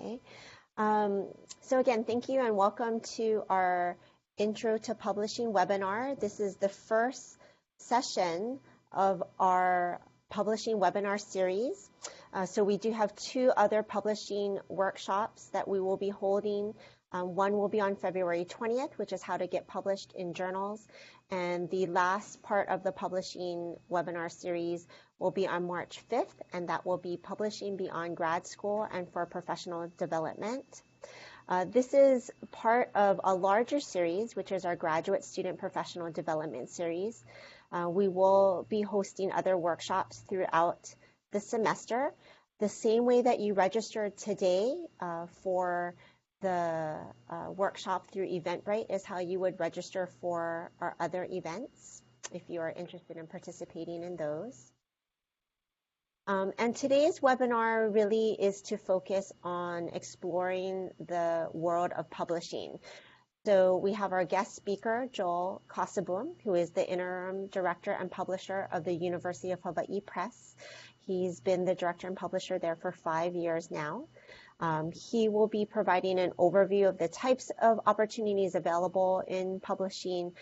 Okay. So again, thank you and welcome to our Intro to Publishing webinar. This is the first session of our publishing webinar series. So we do have two other publishing workshops that we will be holding. One will be on February 20th, which is how to get published in journals. And the last part of the publishing webinar series will be on March 5th, and that will be Publishing Beyond Grad School and for Professional Development. This is part of a larger series, which is our Graduate Student Professional Development series. We will be hosting other workshops throughout the semester. The same way that you registered today for the workshop through Eventbrite is how you would register for our other events if you are interested in participating in those. And today's webinar really is to focus on exploring the world of publishing. So we have our guest speaker, Joel Kasabum, who is the Interim Director and Publisher of the University of Hawaii Press. He's been the Director and Publisher there for 5 years now. He will be providing an overview of the types of opportunities available in publishing,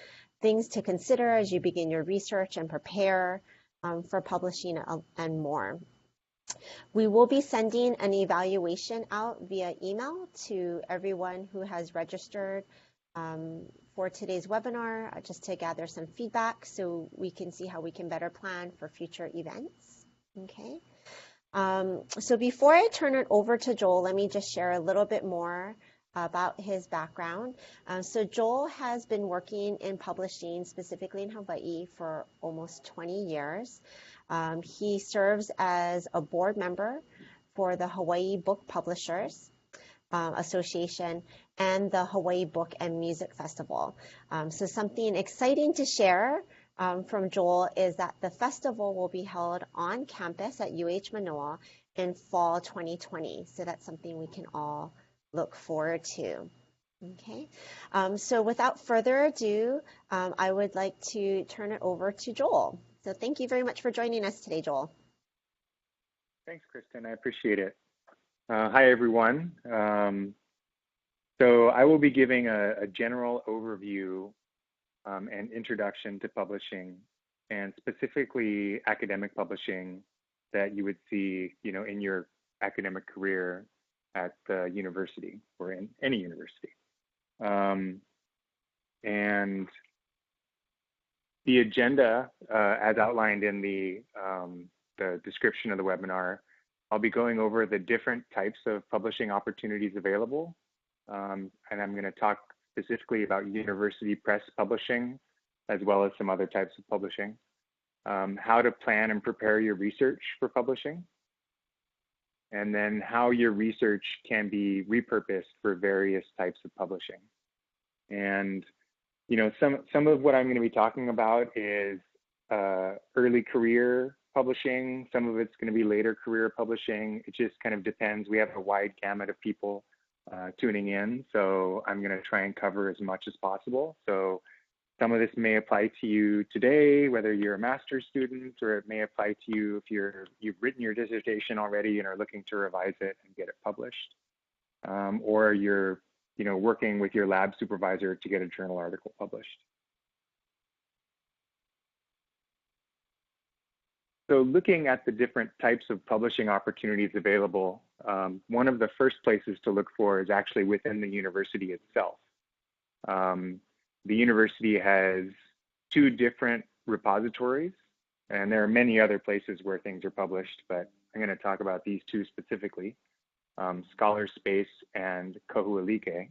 things to consider as you begin your research and prepare for publishing and more. We will be sending an evaluation out via email to everyone who has registered for today's webinar, just to gather some feedback so we can see how we can better plan for future events. Okay. So before I turn it over to Joel, let me just share a little bit more about his background. So Joel has been working in publishing, specifically in Hawaii, for almost 20 years. He serves as a board member for the Hawaii Book Publishers Association and the Hawaii Book and Music Festival. So something exciting to share from Joel is that the festival will be held on campus at UH Manoa in fall 2020. So that's something we can all look forward to. Okay, so without further ado, I would like to turn it over to Joel. So thank you very much for joining us today, Joel. Thanks, Kristen. I appreciate it. Hi, everyone. So I will be giving a general overview and introduction to publishing, and specifically academic publishing that you would see, in your academic career at the university or in any university. And the agenda, as outlined in the description of the webinar, I'll be going over the different types of publishing opportunities available. And I'm going to talk specifically about university press publishing, as well as some other types of publishing, how to plan and prepare your research for publishing, and then how your research can be repurposed for various types of publishing. And some of what I'm going to be talking about is early career publishing. Some of it's going to be later career publishing. It just kind of depends. We have a wide gamut of people tuning in, so I'm going to try and cover as much as possible. So some of this may apply to you today, whether you're a master's student, or it may apply to you if you've written your dissertation already and are looking to revise it and get it published, or you're working with your lab supervisor to get a journal article published. So looking at the different types of publishing opportunities available, one of the first places to look for is actually within the university itself. The university has two different repositories, and there are many other places where things are published, but I'm going to talk about these two specifically, Scholar Space and Kahu'alike.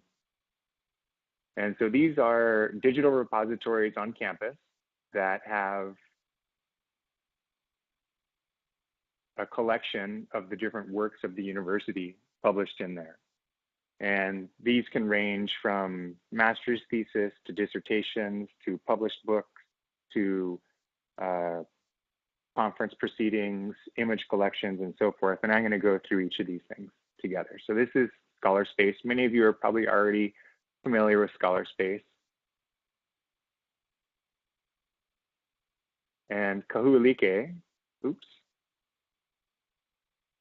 And so these are digital repositories on campus that have a collection of the different works of the university published in there. And these can range from master's thesis to dissertations to published books to conference proceedings, image collections, and so forth. And I'm going to go through each of these things together. So this is Scholar Space. Many of you are probably already familiar with Scholar Space. And Kahu'alike, oops.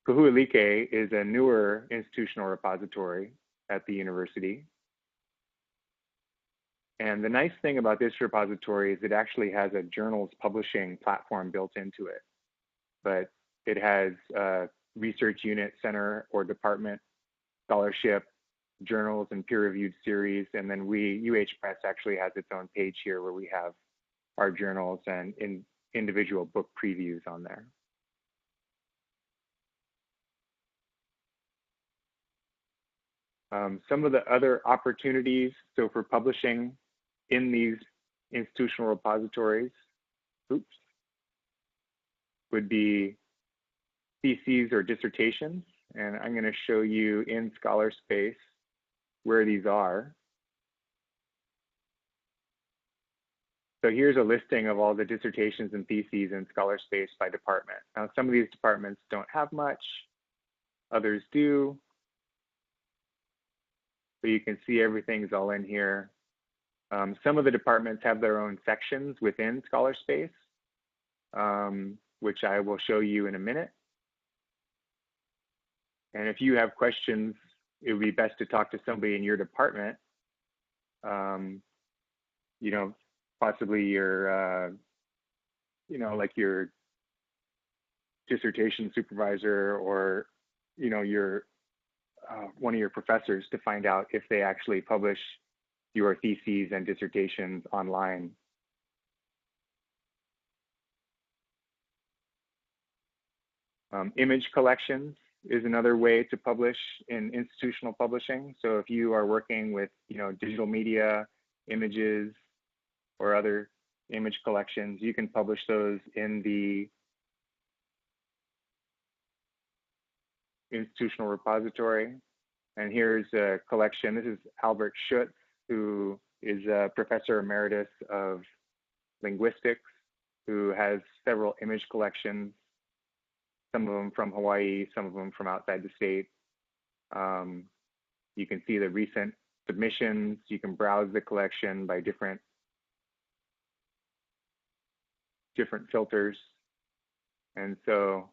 Kahu'ulike is a newer institutional repository at the university. And the nice thing about this repository is it actually has a journals publishing platform built into it. But it has a research unit, center, or department, scholarship, journals, and peer-reviewed series. And then UH Press actually has its own page here where we have our journals and individual book previews on there. Some of the other opportunities, so for publishing in these institutional repositories, would be theses or dissertations. And I'm going to show you in ScholarSpace where these are. So here's a listing of all the dissertations and theses in ScholarSpace by department. Now, some of these departments don't have much, others do. So you can see everything's all in here. Some of the departments have their own sections within ScholarSpace, which I will show you in a minute. And if you have questions, it would be best to talk to somebody in your department. You know, possibly your, like your dissertation supervisor, or, your one of your professors, to find out if they actually publish your theses and dissertations online. Image collections is another way to publish in institutional publishing. So if you are working with, digital media, images, or other image collections, you can publish those in the institutional repository. And here's a collection. This is Albert Schutz, who is a professor emeritus of linguistics, who has several image collections, some of them from Hawaii, some of them from outside the state. You can see the recent submissions. You can browse the collection by different filters. And so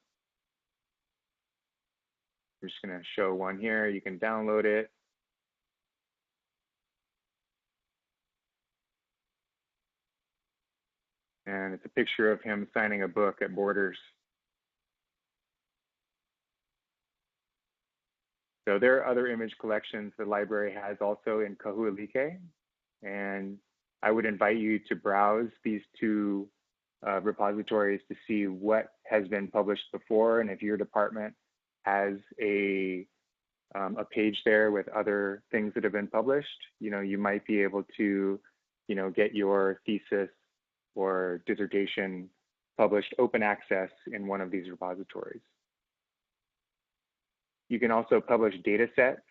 I'm just going to show one here. You can download it. And it's a picture of him signing a book at Borders. So there are other image collections the library has also in Kahu'ulike. And I would invite you to browse these two repositories to see what has been published before. And if your department has a page there with other things that have been published, you might be able to, get your thesis or dissertation published open access in one of these repositories. You can also publish data sets.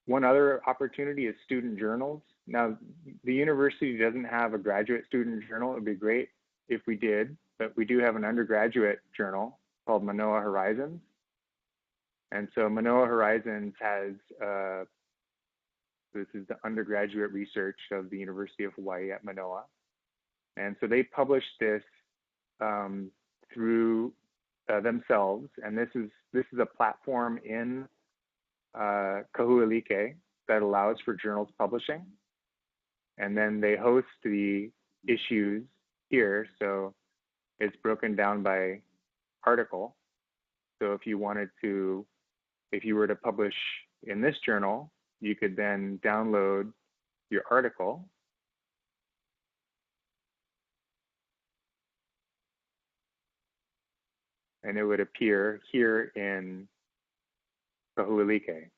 One other opportunity is student journals. Now, the university doesn't have a graduate student journal. It would be great if we did, but we do have an undergraduate journal called Manoa Horizons. And so Manoa Horizons has, this is the undergraduate research of the University of Hawaii at Manoa. And so they publish this through themselves. And this is a platform in Kahu'ulike that allows for journals publishing. And then they host the issues here. So it's broken down by article. So if you were to publish in this journal, you could then download your article. And it would appear here in Kahu'ulike.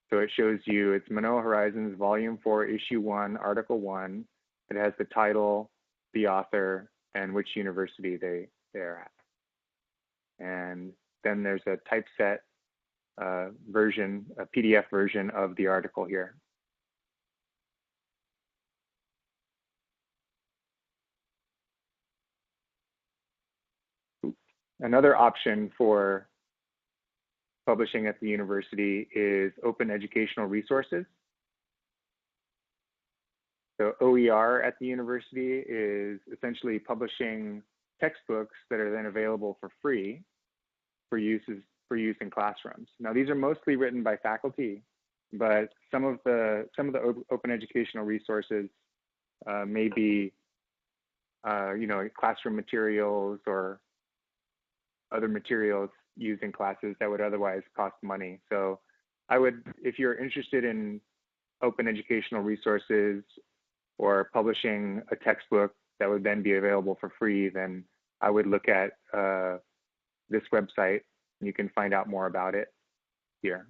So it shows you, it's Manoa Horizons, Volume 4, Issue 1, Article 1. It has the title, the author, and which university they're at. And then there's a typeset version, a PDF version of the article here. Another option for publishing at the university is open educational resources. So OER at the university is essentially publishing textbooks that are then available for free. for use in classrooms. Now, these are mostly written by faculty, but some of the open educational resources may be, classroom materials or other materials used in classes that would otherwise cost money. So I would, if you're interested in open educational resources or publishing a textbook that would then be available for free, then I would look at this website. You can find out more about it here.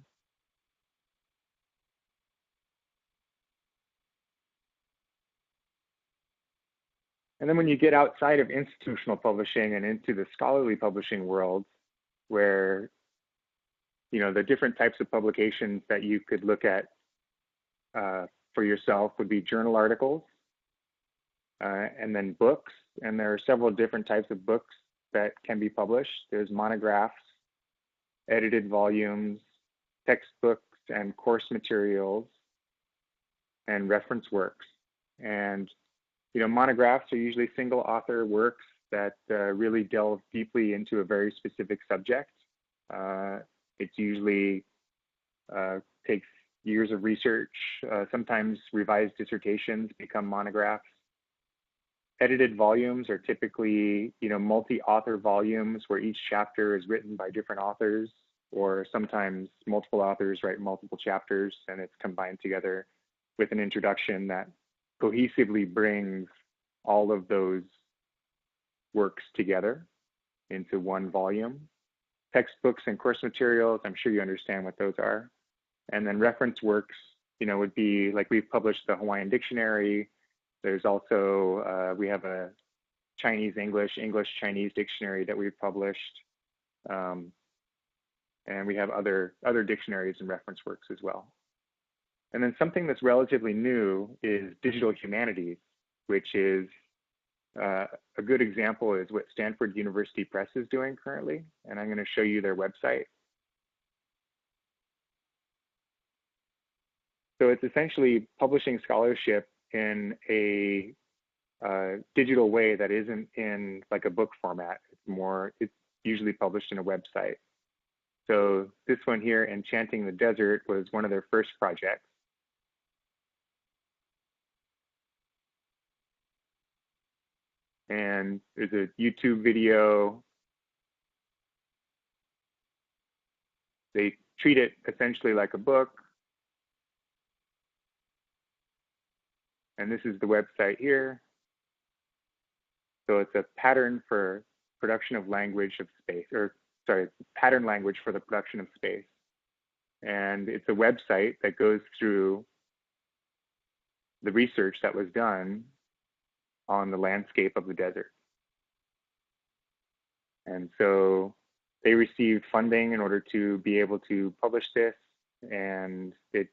And then when you get outside of institutional publishing and into the scholarly publishing world, where the different types of publications that you could look at for yourself would be journal articles, and then books. And there are several different types of books that can be published. There's monographs, edited volumes, textbooks and course materials, and reference works. And monographs are usually single author works that really delve deeply into a very specific subject. It's usually takes years of research. Sometimes revised dissertations become monographs. Edited volumes are typically, multi-author volumes where each chapter is written by different authors, or sometimes multiple authors write multiple chapters and it's combined together with an introduction that cohesively brings all of those works together into one volume. Textbooks and course materials, I'm sure you understand what those are. And then reference works, would be like we've published the Hawaiian Dictionary. There's also, we have a Chinese-English, English-Chinese dictionary that we've published. And we have other dictionaries and reference works as well. And then something that's relatively new is digital humanities, which is a good example is what Stanford University Press is doing currently. And I'm going to show you their website. So it's essentially publishing scholarship in a digital way that isn't in like a book format. It's usually published in a website. So this one here, Enchanting the Desert, was one of their first projects. And there's a YouTube video. They treat it essentially like a book. And this is the website here. So it's a pattern for production of language of space, or sorry, pattern language for the production of space. And it's a website that goes through the research that was done on the landscape of the desert. And so they received funding in order to be able to publish this, and it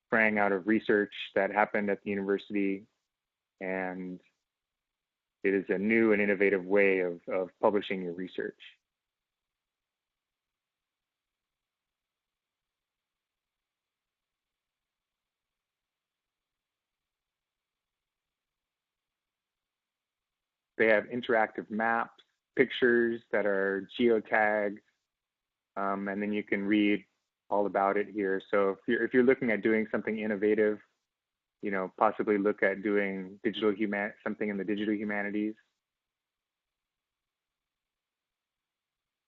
sprang out of research that happened at the university, and it is a new and innovative way of publishing your research. They have interactive maps, pictures that are geotagged, and then you can read all about it here. So if you're looking at doing something innovative, possibly look at doing something in the digital humanities.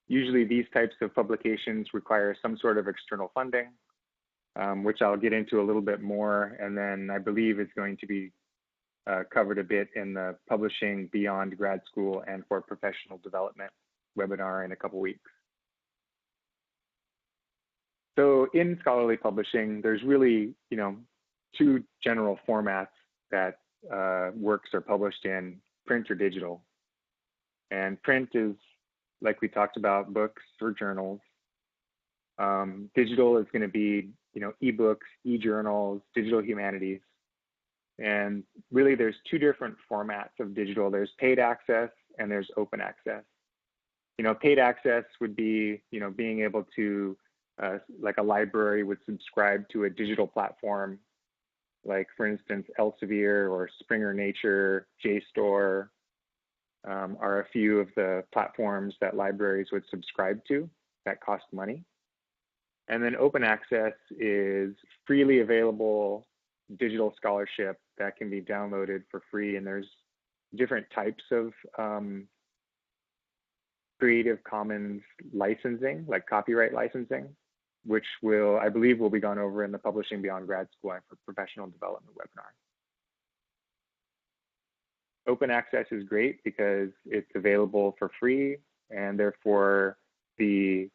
Usually these types of publications require some sort of external funding, which I'll get into a little bit more, and then I believe it's going to be covered a bit in the Publishing Beyond Grad School and for Professional Development webinar in a couple weeks. So in scholarly publishing, there's really, two general formats that works are published in: print or digital. And print is, like we talked about, books or journals. Digital is going to be, ebooks, e-journals, digital humanities. And really there's two different formats of digital. There's paid access and there's open access. Paid access would be, being able to, like a library would subscribe to a digital platform, like for instance, Elsevier or Springer Nature, JSTOR are a few of the platforms that libraries would subscribe to. that cost money. And then open access is freely available digital scholarship that can be downloaded for free. And there's different types of Creative Commons licensing, like copyright licensing, which I believe will be gone over in the Publishing Beyond Grad School and for Professional Development webinar. Open access is great because it's available for free, and therefore the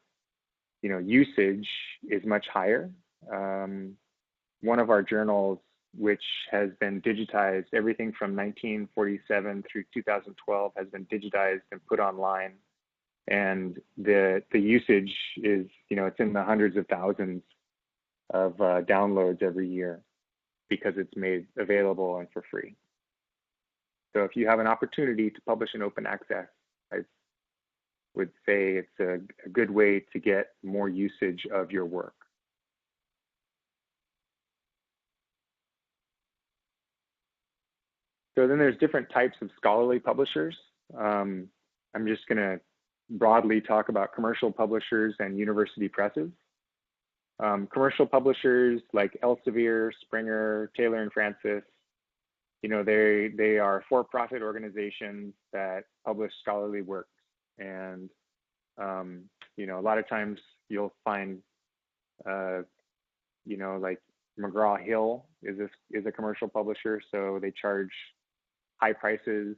usage is much higher. One of our journals, which has been digitized, everything from 1947 through 2012 has been digitized and put online. And the usage is, it's in the hundreds of thousands of downloads every year because it's made available and for free. So if you have an opportunity to publish in open access, I would say it's a good way to get more usage of your work. So then there's different types of scholarly publishers. I'm just going to broadly talk about commercial publishers and university presses. Commercial publishers like Elsevier, Springer, Taylor and Francis, they are for-profit organizations that publish scholarly works. And, a lot of times you'll find, like McGraw-Hill is a commercial publisher, so they charge high prices,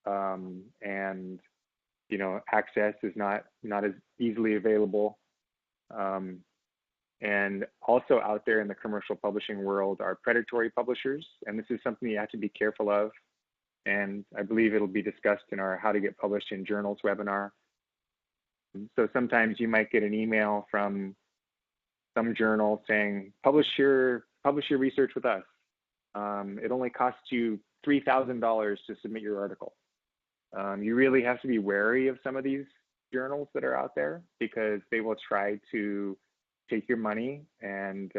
and access is not as easily available. And also out there in the commercial publishing world are predatory publishers, and this is something you have to be careful of. And I believe it'll be discussed in our How to Get Published in Journals webinar. So sometimes you might get an email from some journal saying, publish your research with us. It only costs you $3,000 to submit your article. You really have to be wary of some of these journals that are out there because they will try to take your money and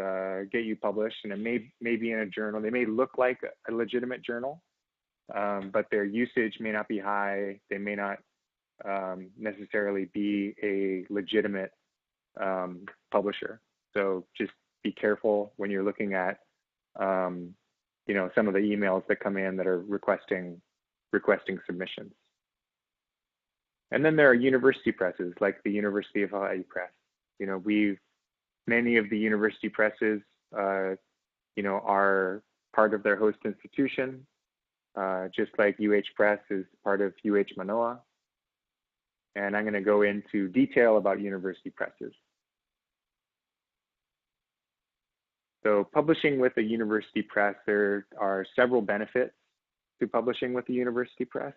get you published. And it may be in a journal. They may look like a legitimate journal, but their usage may not be high. They may not necessarily be a legitimate publisher. So just be careful when you're looking at some of the emails that come in that are requesting submissions. And then there are university presses like the University of Hawaii Press. Many of the university presses, are part of their host institution, just like UH Press is part of UH Manoa. And I'm going to go into detail about university presses. So publishing with a university press, there are several benefits to publishing with a university press.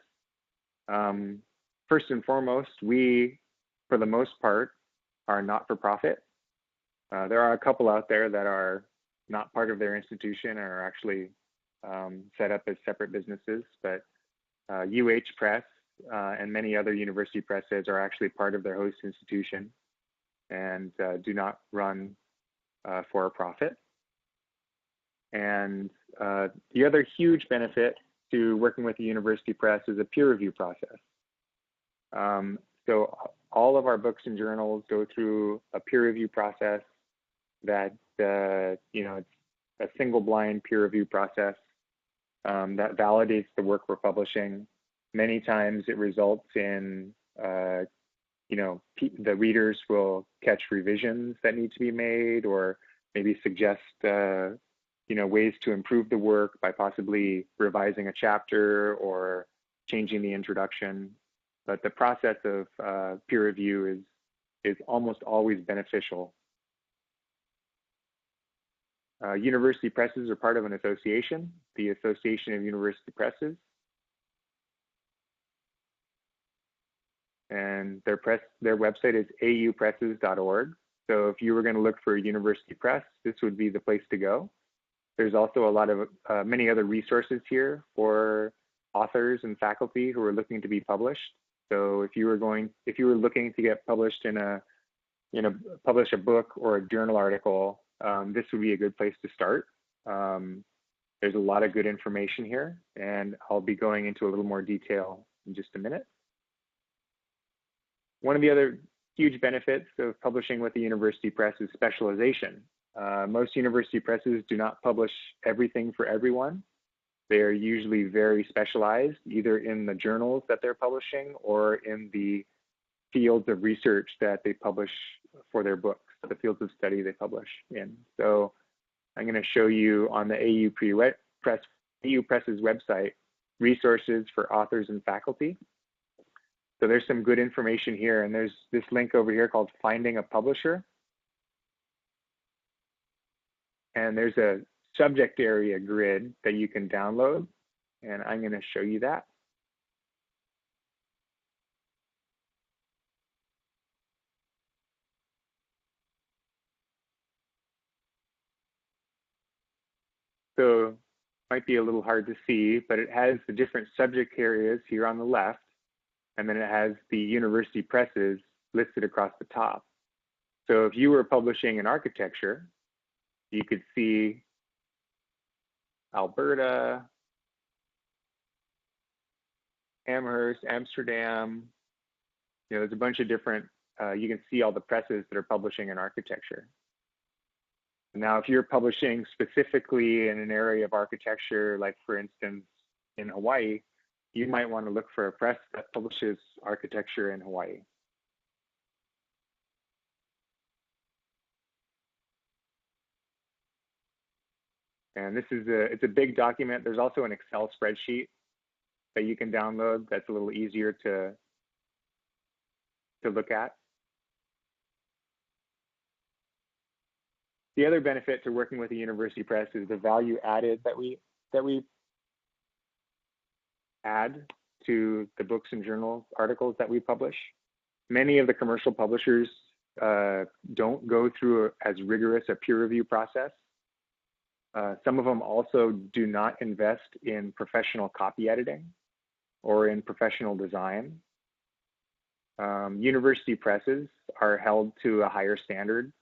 First and foremost, we, for the most part, are not-for-profit. There are a couple out there that are not part of their institution and are actually set up as separate businesses, but UH Press and many other university presses are actually part of their host institution and do not run for a profit. And the other huge benefit to working with the university press is a peer review process. So all of our books and journals go through a peer review process that, it's a single blind peer review process that validates the work we're publishing. Many times it results in, the readers will catch revisions that need to be made or maybe suggest, ways to improve the work by possibly revising a chapter or changing the introduction. But the process of peer review is almost always beneficial. University presses are part of an association, the Association of University Presses. And their website is aupresses.org. So if you were going to look for a university press, this would be the place to go. There's also a lot of many other resources here for authors and faculty who are looking to be published. So if you were looking to get published publish a book or a journal article, this would be a good place to start. There's a lot of good information here, and I'll be going into a little more detail in just a minute. One of the other huge benefits of publishing with a university press is specialization. Most university presses do not publish everything for everyone. They're usually very specialized, either in the journals that they're publishing or in the fields of research that they publish for their books, the fields of study they publish in. So I'm going to show you on the AU Press's website, resources for authors and faculty. So there's some good information here, and there's this link over here called Finding a Publisher. And there's a subject area grid that you can download, and I'm going to show you that. So might be a little hard to see, but it has the different subject areas here on the left, and then it has the university presses listed across the top. So if you were publishing in architecture, you could see Alberta, Amherst, Amsterdam. You know, there's a bunch of different, you can see all the presses that are publishing in architecture. Now, if you're publishing specifically in an area of architecture, like for instance, in Hawaii, you might want to look for a press that publishes architecture in Hawaii. And this is it's a big document. There's also an Excel spreadsheet that you can download that's a little easier to look at. The other benefit to working with a university press is the value added that we add to the books and journals articles that we publish. Many of the commercial publishers don't go through as rigorous a peer review process. Some of them also do not invest in professional copy editing or in professional design. University presses are held to a higher standard.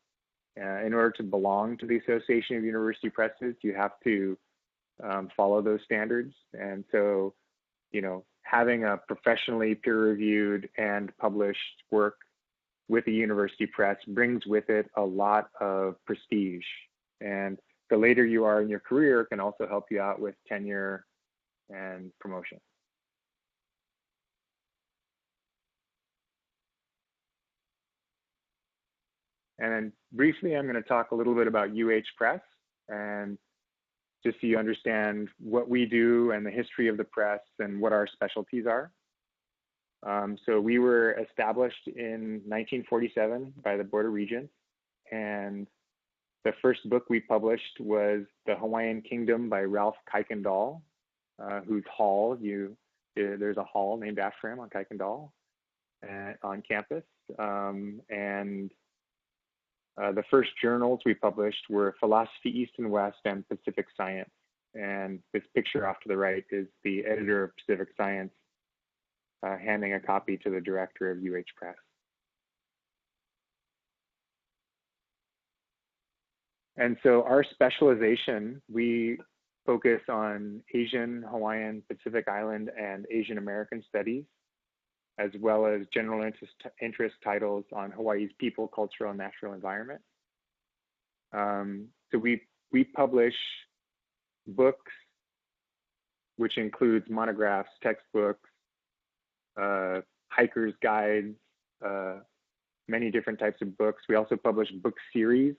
In order to belong to the Association of University Presses, you have to follow those standards. And so, you know, having a professionally peer-reviewed and published work with a university press brings with it a lot of prestige. And the later you are in your career can also help you out with tenure and promotion. And then briefly, I'm going to talk a little bit about UH Press, and just so you understand what we do and the history of the press and what our specialties are. So we were established in 1947 by the Board of Regents, and the first book we published was The Hawaiian Kingdom by Ralph Kuykendall, whose hall, there's a hall named after him on Kuykendall on campus. The first journals we published were Philosophy East and West and Pacific Science. And this picture off to the right is the editor of Pacific Science handing a copy to the director of UH Press. And so our specialization, we focus on Asian, Hawaiian, Pacific Island, and Asian American studies, as well as general interest titles on Hawaii's people, culture, and natural environment. So we publish books, which includes monographs, textbooks, hiker's guides, many different types of books. We also publish book series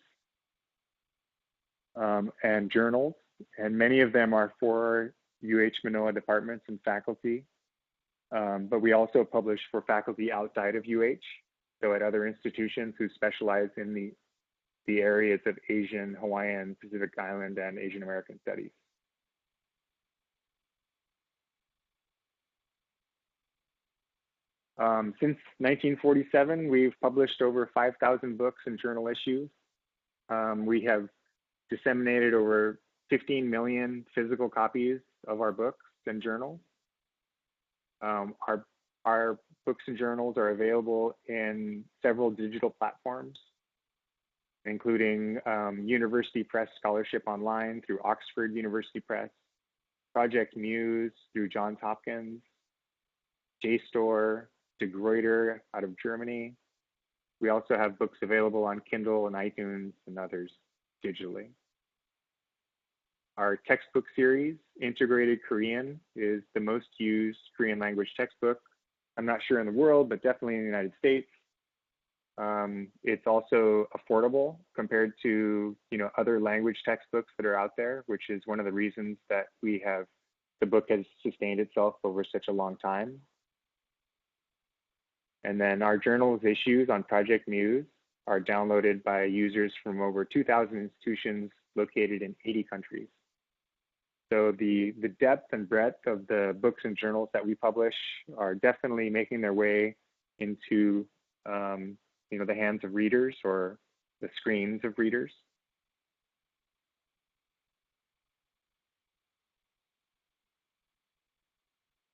and journals, and many of them are for UH Manoa departments and faculty. But we also publish for faculty outside of UH, so at other institutions who specialize in the areas of Asian, Hawaiian, Pacific Island, and Asian American studies. Since 1947, we've published over 5,000 books and journal issues. We have disseminated over 15 million physical copies of our books and journals. Our books and journals are available in several digital platforms, including University Press Scholarship Online through Oxford University Press, Project Muse through Johns Hopkins, JSTOR, De Gruyter out of Germany, We also have books available on Kindle and iTunes and others digitally. Our textbook series, Integrated Korean, is the most used Korean language textbook. I'm not sure in the world, but definitely in the United States. It's also affordable compared to other language textbooks that are out there, which is one of the reasons that the book has sustained itself over such a long time. And then our journal's issues on Project Muse are downloaded by users from over 2,000 institutions located in 80 countries. So the depth and breadth of the books and journals that we publish are definitely making their way into the hands of readers or the screens of readers.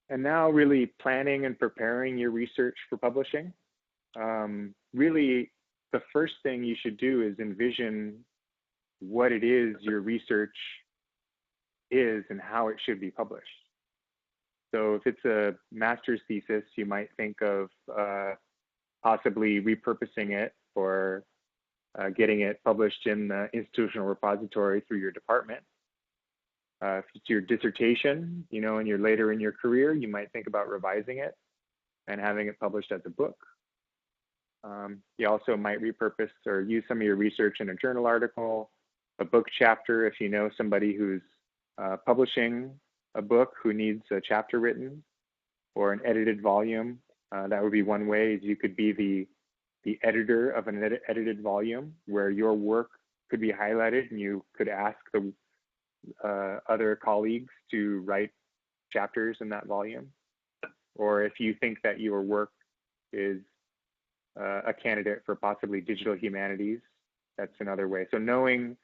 And now really planning and preparing your research for publishing. Really, the first thing you should do is envision what it is your research is and how it should be published. So if it's a master's thesis, you might think of possibly repurposing it or getting it published in the institutional repository through your department. If it's your dissertation, and you're later in your career, you might think about revising it and having it published as a book. You also might repurpose or use some of your research in a journal article, a book chapter if you know somebody who's publishing a book who needs a chapter written, or an edited volume. That would be one way. Is you could be the editor of an edited volume where your work could be highlighted, and you could ask the other colleagues to write chapters in that volume. Or if you think that your work is a candidate for possibly digital humanities, that's another way. So knowing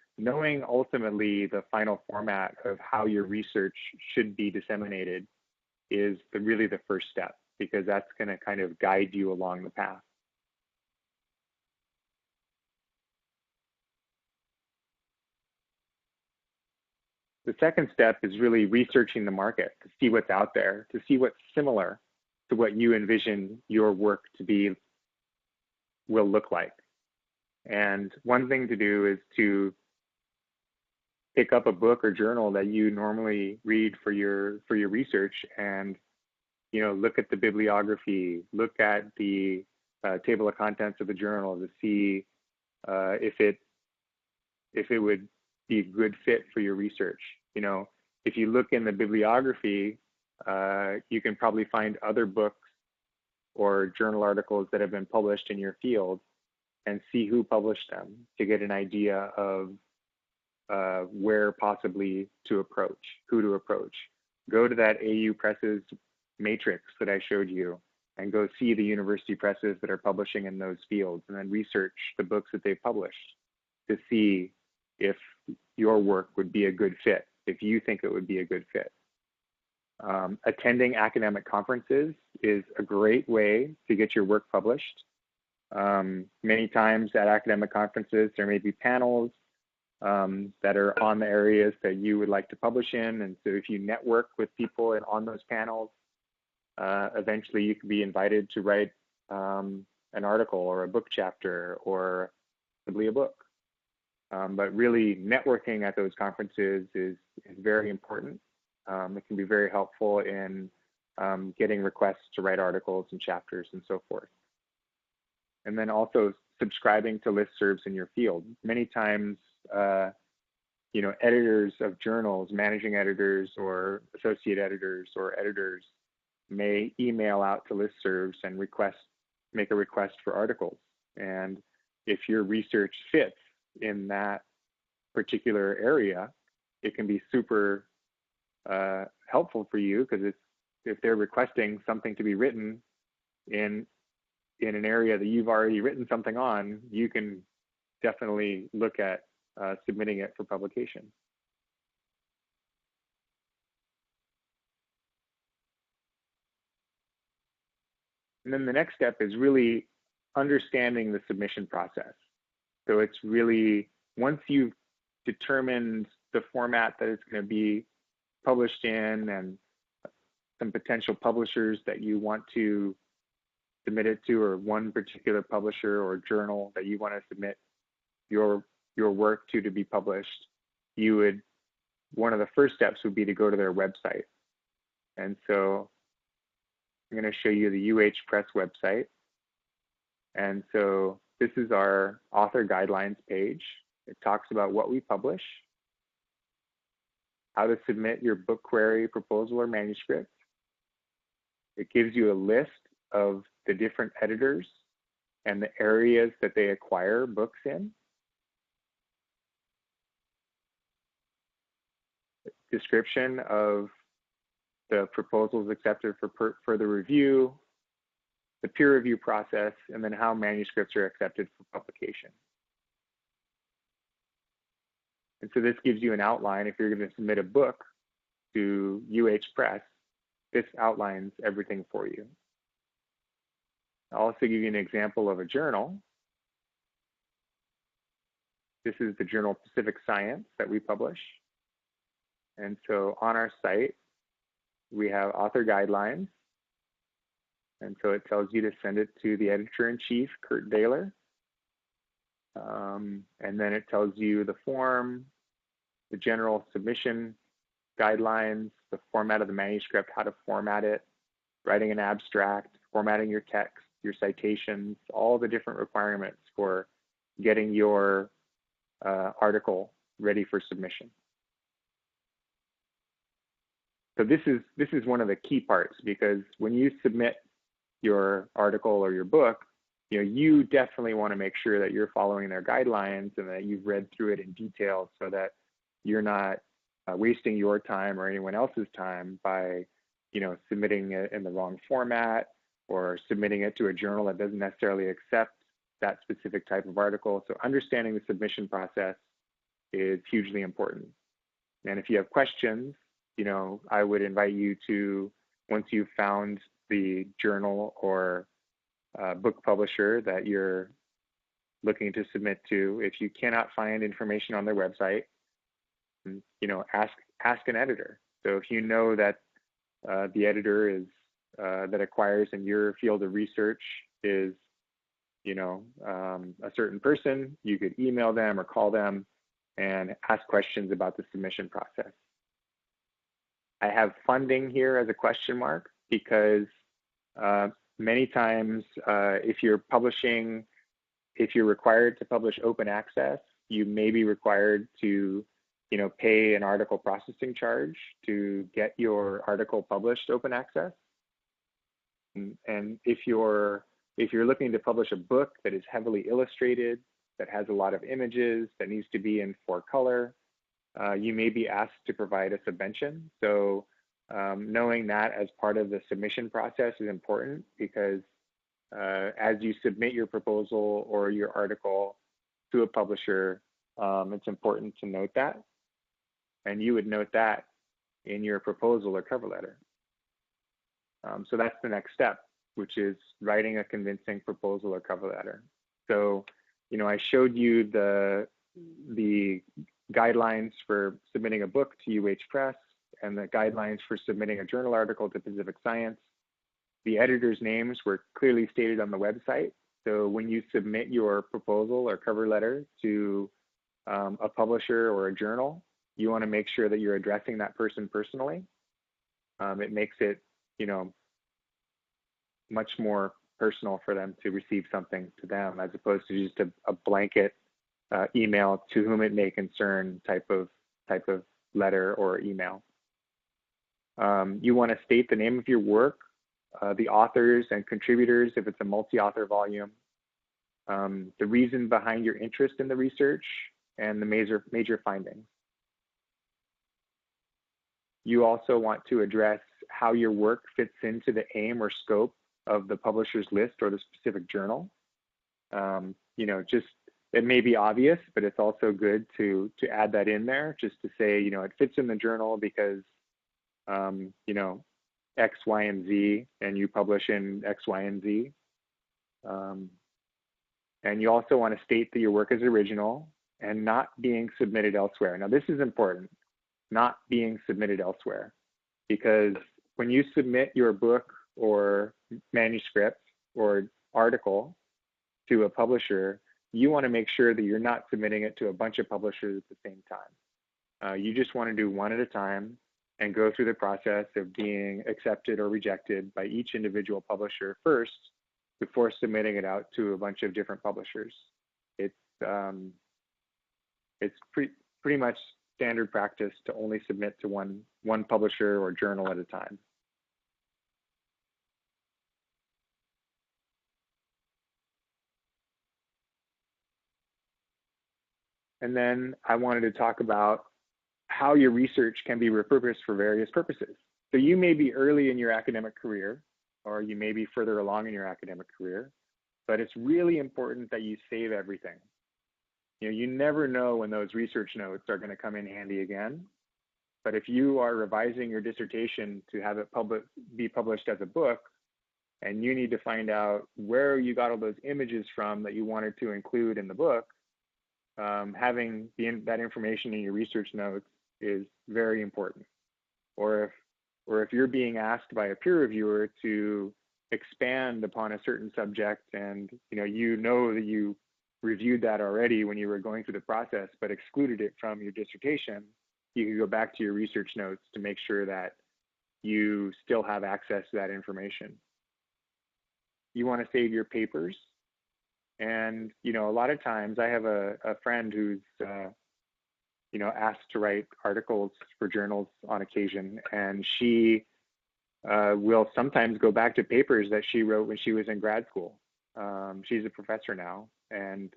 ultimately the final format of how your research should be disseminated is really the first step, because that's going to kind of guide you along the path. The second step is really researching the market to see what's out there, to see what's similar to what you envision your work will look like. And one thing to do is to pick up a book or journal that you normally read for your research, and look at the bibliography, look at the table of contents of the journal to see if it would be a good fit for your research. If you look in the bibliography, you can probably find other books or journal articles that have been published in your field and see who published them to get an idea of where possibly to approach, who to approach. Go to that AU Presses matrix that I showed you and go see the university presses that are publishing in those fields, and then research the books that they've published to see if your work would be a good fit, if you think it would be a good fit. Attending academic conferences is a great way to get your work published. Many times at academic conferences, there may be panels that are on the areas that you would like to publish in. And so if you network with people on those panels, eventually you can be invited to write an article or a book chapter or possibly a book. But really networking at those conferences is very important. It can be very helpful in getting requests to write articles and chapters and so forth. And then also subscribing to listservs in your field. Many times, editors of journals, managing editors or associate editors or editors may email out to listservs and make a request for articles. And if your research fits in that particular area, it can be super helpful for you, because if they're requesting something to be written in an area that you've already written something on, you can definitely look at submitting it for publication. And then the next step is really understanding the submission process. So it's really, once you've determined the format that it's going to be published in and some potential publishers that you want to submit it to, or one particular publisher or journal that you want to submit your work to be published, one of the first steps would be to go to their website. And so I'm going to show you the UH Press website. And so this is our author guidelines page. It talks about what we publish, how to submit your book query, proposal, or manuscript. It gives you a list of the different editors and the areas that they acquire books in. Description of the proposals accepted for further review, the peer review process, and then how manuscripts are accepted for publication. And so this gives you an outline. If you're going to submit a book to UH Press, this outlines everything for you. I'll also give you an example of a journal. This is the journal Pacific Science that we publish. And so on our site, we have author guidelines. And so it tells you to send it to the editor-in-chief, Kurt Daler. And then it tells you the form, the general submission guidelines, the format of the manuscript, how to format it, writing an abstract, formatting your text, your citations, all the different requirements for getting your article ready for submission. So this is one of the key parts, because when you submit your article or your book, you definitely want to make sure that you're following their guidelines and that you've read through it in detail, so that you're not wasting your time or anyone else's time by submitting it in the wrong format, or submitting it to a journal that doesn't necessarily accept that specific type of article. So understanding the submission process is hugely important. And if you have questions, I would invite you to, once you've found the journal or book publisher that you're looking to submit to, if you cannot find information on their website, ask an editor. So if you know that the editor is that acquires in your field of research is a certain person, you could email them or call them and ask questions about the submission process. I have funding here as a question mark, because many times if you're required to publish open access, you may be required to pay an article processing charge to get your article published open access. And if you're looking to publish a book that is heavily illustrated, that has a lot of images, that needs to be in 4-color, you may be asked to provide a subvention. So knowing that as part of the submission process is important, because as you submit your proposal or your article to a publisher, it's important to note that. And you would note that in your proposal or cover letter. So that's the next step, which is writing a convincing proposal or cover letter. So, I showed you the guidelines for submitting a book to UH Press and the guidelines for submitting a journal article to Pacific Science. The editors' names were clearly stated on the website. So when you submit your proposal or cover letter to a publisher or a journal, you want to make sure that you're addressing that person personally. It makes it, much more personal for them to receive something to them, as opposed to just a blanket email to whom it may concern type of letter or email. You want to state the name of your work, the authors and contributors if it's a multi-author volume, the reason behind your interest in the research, and the major findings. You also want to address how your work fits into the aim or scope of the publisher's list or the specific journal. It may be obvious, but it's also good to add that in there, just to say, it fits in the journal because, X, Y, and Z, and you publish in X, Y, and Z. And you also want to state that your work is original and not being submitted elsewhere. Now, this is important, not being submitted elsewhere, because when you submit your book or manuscript or article to a publisher, you want to make sure that you're not submitting it to a bunch of publishers at the same time. You just want to do one at a time and go through the process of being accepted or rejected by each individual publisher first before submitting it out to a bunch of different publishers. It's pretty much standard practice to only submit to one publisher or journal at a time. And then I wanted to talk about how your research can be repurposed for various purposes. So you may be early in your academic career, or you may be further along in your academic career, but it's really important that you save everything. You never know when those research notes are going to come in handy again. But if you are revising your dissertation to have it be published as a book, and you need to find out where you got all those images from that you wanted to include in the book, having that information in your research notes is very important. Or if you're being asked by a peer reviewer to expand upon a certain subject, and you know that you reviewed that already when you were going through the process, but excluded it from your dissertation, you can go back to your research notes to make sure that you still have access to that information. You want to save your papers. And, a lot of times I have a friend who's, asked to write articles for journals on occasion, and she will sometimes go back to papers that she wrote when she was in grad school. She's a professor now, and,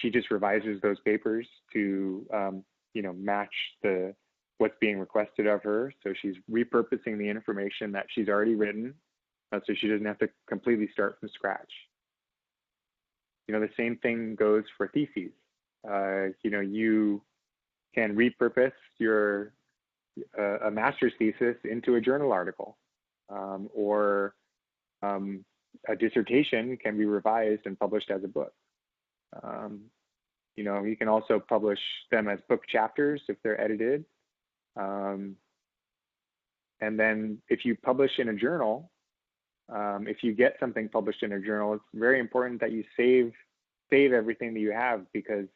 she just revises those papers to, match what's being requested of her. So she's repurposing the information that she's already written, so she doesn't have to completely start from scratch. The same thing goes for theses. You can repurpose a master's thesis into a journal article, or a dissertation can be revised and published as a book. You can also publish them as book chapters if they're edited. And then if you publish in a journal, if you get something published in a journal, it's very important that you save everything that you have, because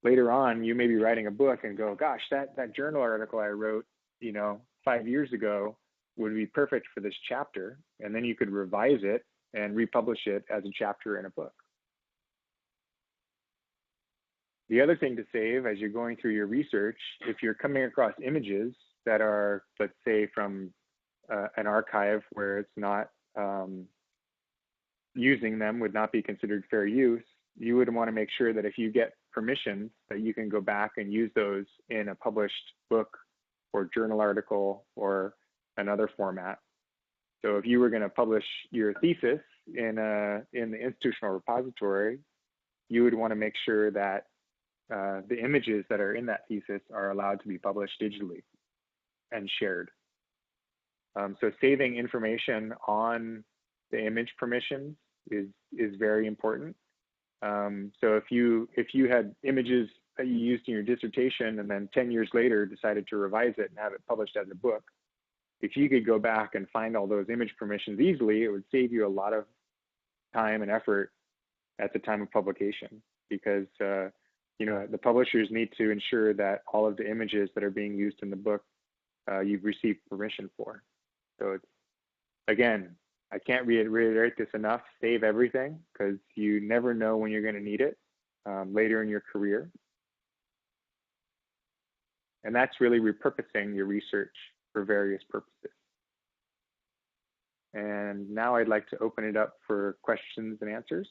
later on you may be writing a book and go, gosh, that journal article I wrote, 5 years ago would be perfect for this chapter. And then you could revise it and republish it as a chapter in a book. The other thing to save as you're going through your research, if you're coming across images that are, let's say, from an archive where it's not, using them would not be considered fair use, you would want to make sure that if you get permissions, that you can go back and use those in a published book or journal article or another format. So if you were going to publish your thesis in the institutional repository, you would want to make sure that the images that are in that thesis are allowed to be published digitally and shared. So saving information on the image permissions is very important. So if you had images that you used in your dissertation and then 10 years later decided to revise it and have it published as a book, if you could go back and find all those image permissions easily, it would save you a lot of time and effort at the time of publication, because the publishers need to ensure that all of the images that are being used in the book you've received permission for. So it's, again, I can't reiterate this enough, save everything, because you never know when you're going to need it later in your career. And that's really repurposing your research for various purposes. And now I'd like to open it up for questions and answers.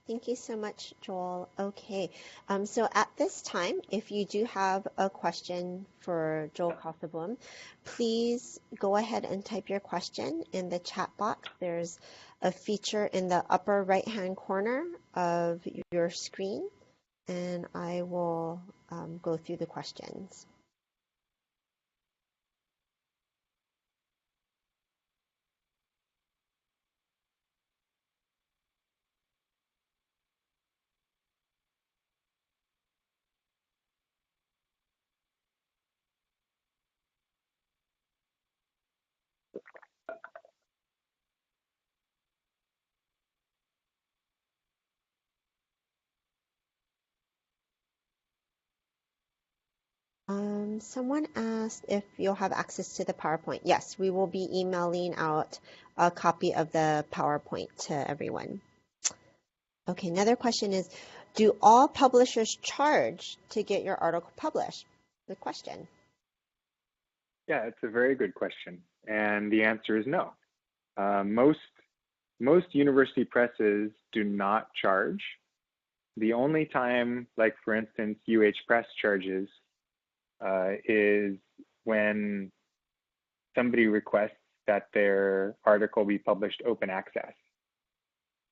Thank you so much, Joel. Okay, so at this time, if you do have a question for Joel Kosoblum, please go ahead and type your question in the chat box. There's a feature in the upper right-hand corner of your screen, and I will go through the questions. Someone asked if you'll have access to the PowerPoint. Yes, we will be emailing out a copy of the PowerPoint to everyone. Okay, another question is, do all publishers charge to get your article published? Good question. Yeah, it's a very good question. And the answer is no. Most university presses do not charge. The only time, like for instance, UH Press charges is when somebody requests that their article be published open access.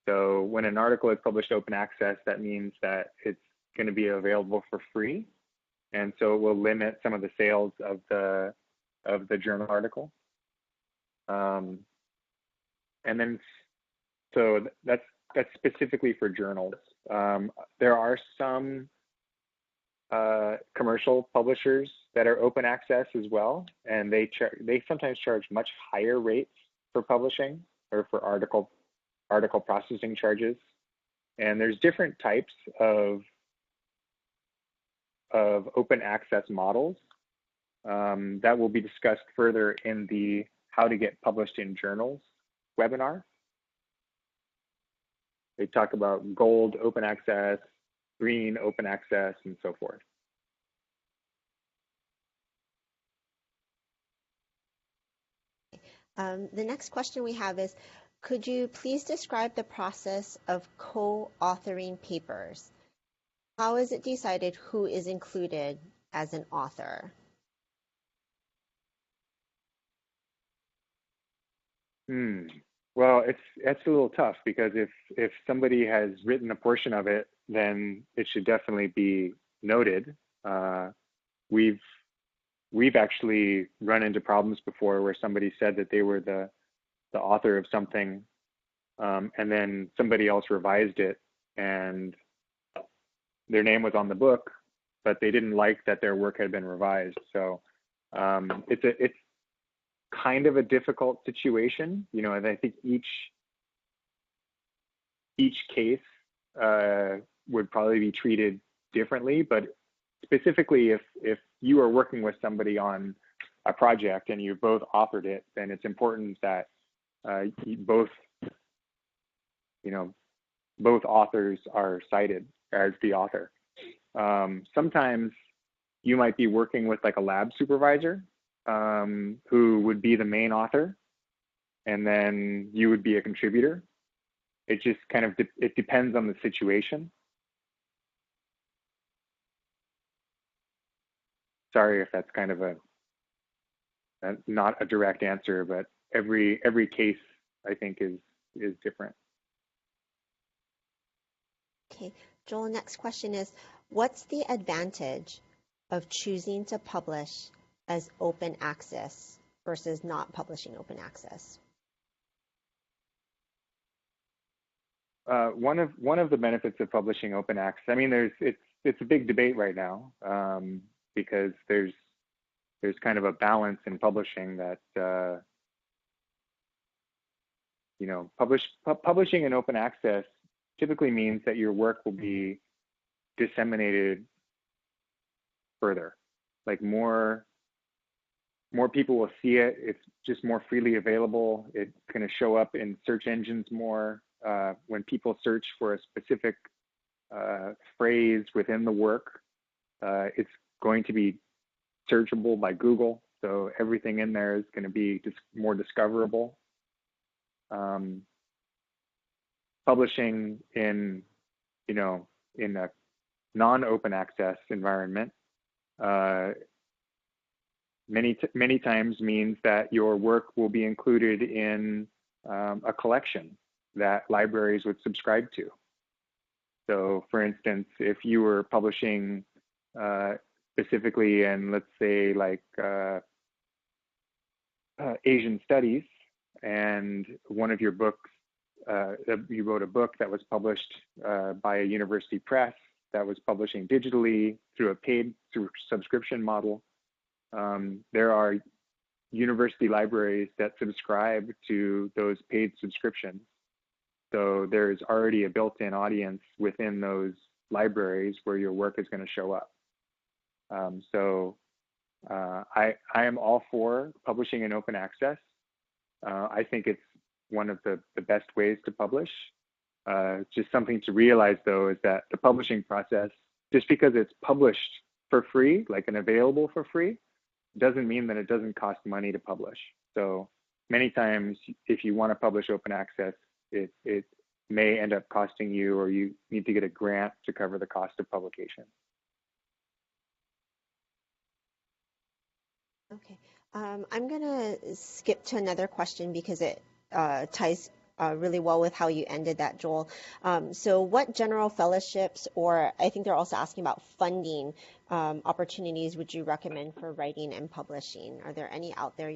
So when an article is published open access, that means that it's going to be available for free. And so it will limit some of the sales of the journal article. And then, so that's specifically for journals. There are some commercial publishers that are open access as well, and they sometimes charge much higher rates for publishing or for article processing charges. And there's different types of open access models that will be discussed further in the How to Get Published in Journals webinar. They talk about gold open access, green open access, and so forth. The next question we have is, could you please describe the process of co-authoring papers? How is it decided who is included as an author? Well, it's a little tough because if somebody has written a portion of it, then it should definitely be noted. We've actually run into problems before where somebody said that they were the author of something, and then somebody else revised it, and their name was on the book, but they didn't like that their work had been revised. So it's kind of a difficult situation, and I think each case would probably be treated differently. But specifically, if you are working with somebody on a project and you both authored it, then it's important that both authors are cited as the author. Sometimes you might be working with like a lab supervisor who would be the main author, and then you would be a contributor. It just kind of it depends on the situation. Sorry if that's kind of not a direct answer, but every case I think is different. Okay, Joel, next question is, what's the advantage of choosing to publish as open access versus not publishing open access? One of the benefits of publishing open access, I mean, it's a big debate right now because there's kind of a balance in publishing that publishing in open access typically means that your work will be disseminated further, like more people will see it. It's just more freely available. It's going to show up in search engines more. When people search for a specific phrase within the work, it's going to be searchable by Google. So everything in there is going to be just more discoverable. Publishing in a non-open access environment many times means that your work will be included in a collection that libraries would subscribe to. So for instance, if you were publishing specifically in, let's say, like Asian studies, and one of your books, you wrote a book that was published by a university press that was publishing digitally through subscription model, there are university libraries that subscribe to those paid subscriptions. So there's already a built-in audience within those libraries where your work is going to show up. So I am all for publishing in open access. I think it's one of the best ways to publish. Just something to realize though is that the publishing process, just because it's published for free, like and available for free, doesn't mean that it doesn't cost money to publish. So many times if you want to publish open access, it may end up costing you, or you need to get a grant to cover the cost of publication. Okay, I'm gonna skip to another question because it ties really well with how you ended that, Joel. So what general fellowships, or I think they're also asking about funding opportunities, would you recommend for writing and publishing? Are there any out there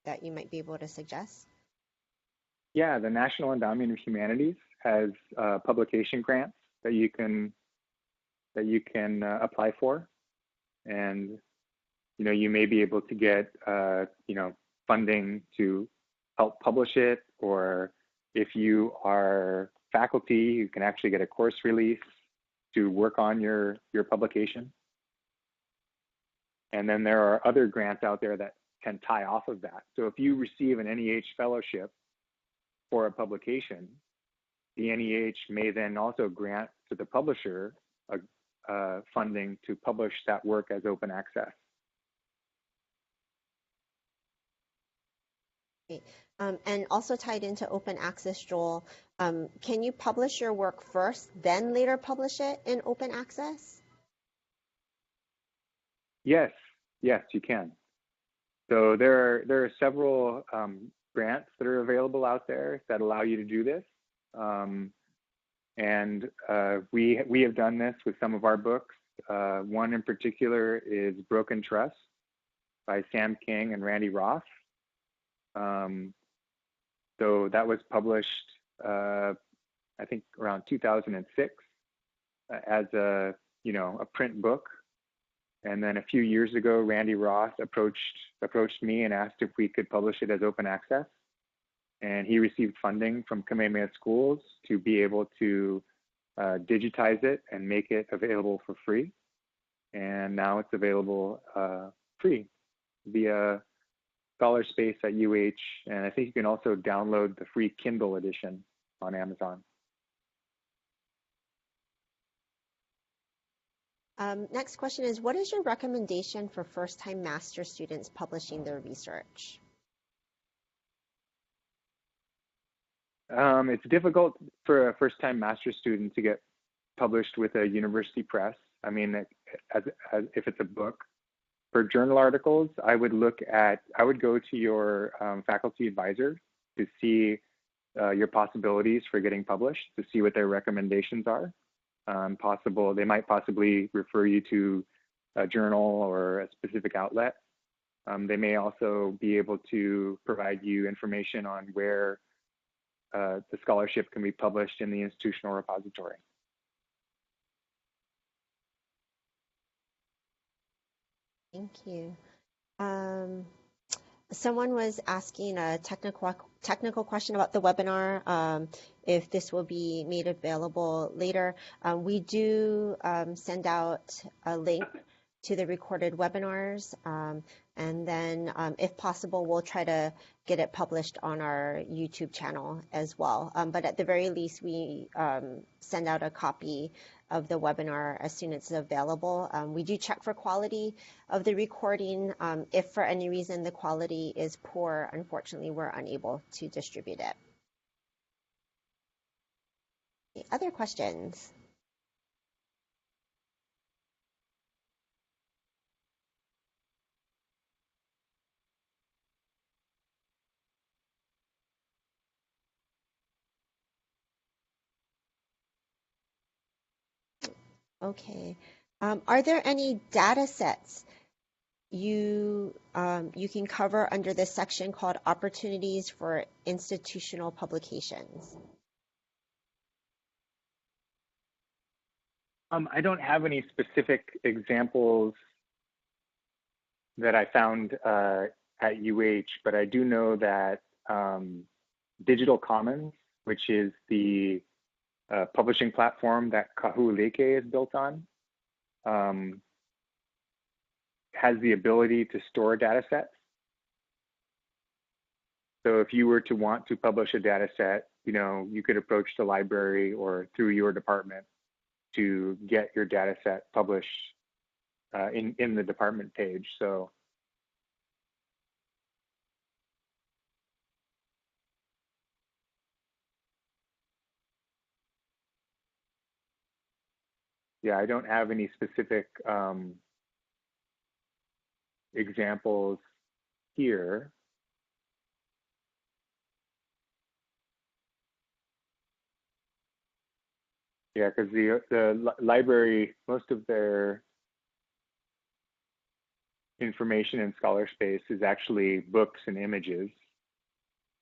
that you might be able to suggest? Yeah, the National Endowment of Humanities has publication grants that you can apply for, and you may be able to get funding to help publish it, or if you are faculty, you can actually get a course release to work on your publication. And then there are other grants out there that can tie off of that. So if you receive an NEH fellowship for a publication, the NEH may then also grant to the publisher funding to publish that work as open access. And also tied into open access, Joel, can you publish your work first, then later publish it in open access? Yes, you can. So there are several grants that are available out there that allow you to do this. And we have done this with some of our books. One in particular is Broken Trust by Sam King and Randy Roth. So that was published, I think around 2006 as a print book. And then a few years ago, Randy Roth approached me and asked if we could publish it as open access. And he received funding from Kamehameha Schools to be able to digitize it and make it available for free. And now it's available free via Scholarspace at UH. And I think you can also download the free Kindle edition on Amazon. Next question is, what is your recommendation for first-time master students publishing their research? It's difficult for a first-time master's student to get published with a university press. I mean, as if it's a book. For journal articles, I would go to your faculty advisor to see your possibilities for getting published, to see what their recommendations are. They might possibly refer you to a journal or a specific outlet. They may also be able to provide you information on where the scholarship can be published in the institutional repository. Thank you. Someone was asking a technical question about the webinar, if this will be made available later. We do send out a link to the recorded webinars, and then if possible, we'll try to get it published on our YouTube channel as well. But at the very least, we send out a copy of the webinar as soon as it's available. We do check for quality of the recording. If for any reason the quality is poor, unfortunately, we're unable to distribute it. Okay, other questions? Okay. Are there any data sets you can cover under this section called Opportunities for Institutional Publications? I don't have any specific examples that I found at UH, but I do know that Digital Commons, which is the publishing platform that Kahu'uleke is built on, has the ability to store data sets. So if you were to want to publish a data set, you could approach the library or through your department to get your data set published in the department page. So yeah, I don't have any specific examples here. Yeah, because the library, most of their information in Scholarspace is actually books and images,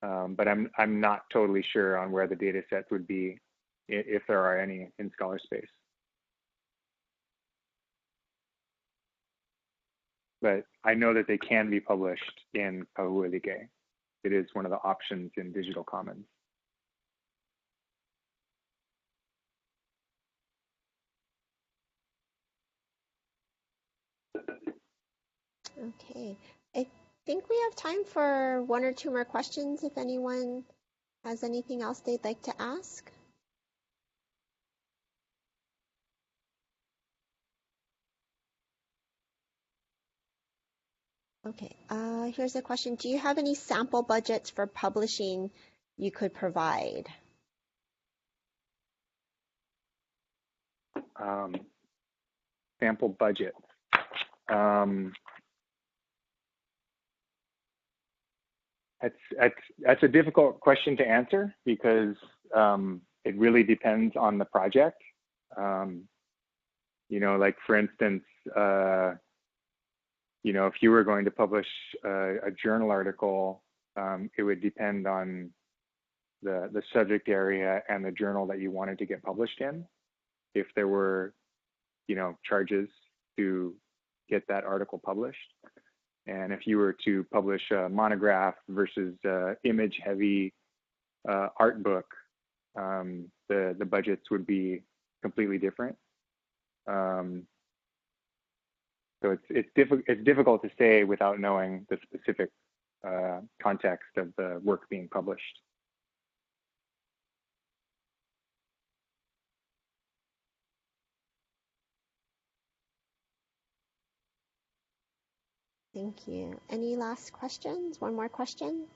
but I'm not totally sure on where the data sets would be, if there are any in Scholarspace. But I know that they can be published in Kahu'elike. It is one of the options in Digital Commons. Okay, I think we have time for one or two more questions if anyone has anything else they'd like to ask. Okay, here's a question. Do you have any sample budgets for publishing you could provide? Sample budget. That's a difficult question to answer because it really depends on the project. Like for instance, if you were going to publish a journal article, it would depend on the subject area and the journal that you wanted to get published in. If there were, charges to get that article published. And if you were to publish a monograph versus image-heavy art book, the budgets would be completely different. So it's difficult to say without knowing the specific context of the work being published. Thank you. Any last questions? One more question?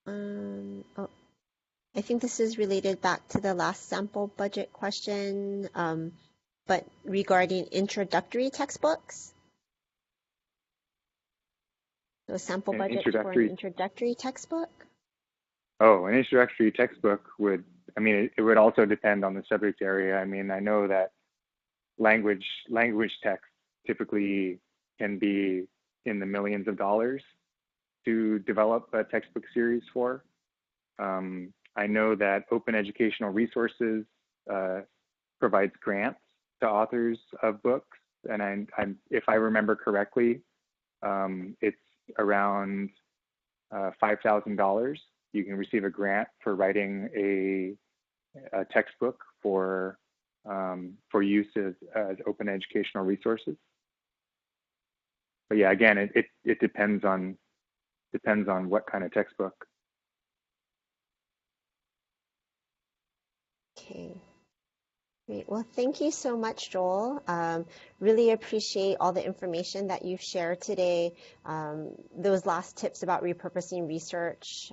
Oh, I think this is related back to the last sample budget question, but regarding introductory textbooks. So sample budget for an introductory textbook? Oh, an introductory textbook would, it would also depend on the subject area. I know that language text typically can be in the millions of dollars to develop a textbook series for. I know that Open Educational Resources provides grants to authors of books, and if I remember correctly, it's around $5,000. You can receive a grant for writing a textbook for use as open educational resources. But yeah, again, it depends on what kind of textbook. Okay. Great. Well, thank you so much, Joel. Really appreciate all the information that you've shared today. Those last tips about repurposing research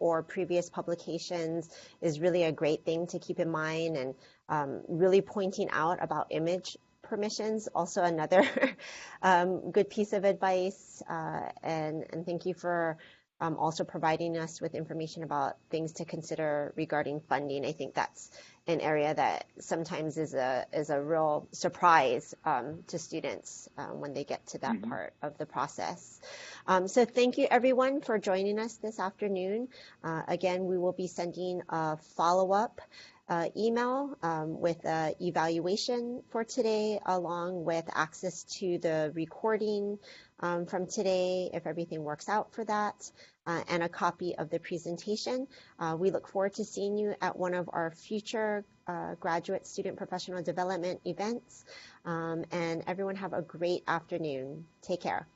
or previous publications is really a great thing to keep in mind, and really pointing out about image permissions, also another good piece of advice. And thank you for also providing us with information about things to consider regarding funding. I think that's an area that sometimes is a real surprise to students when they get to that part of the process. So thank you everyone for joining us this afternoon. Again, we will be sending a follow-up email with an evaluation for today, along with access to the recording from today, if everything works out for that, and a copy of the presentation. We look forward to seeing you at one of our future graduate student professional development events. And everyone have a great afternoon. Take care.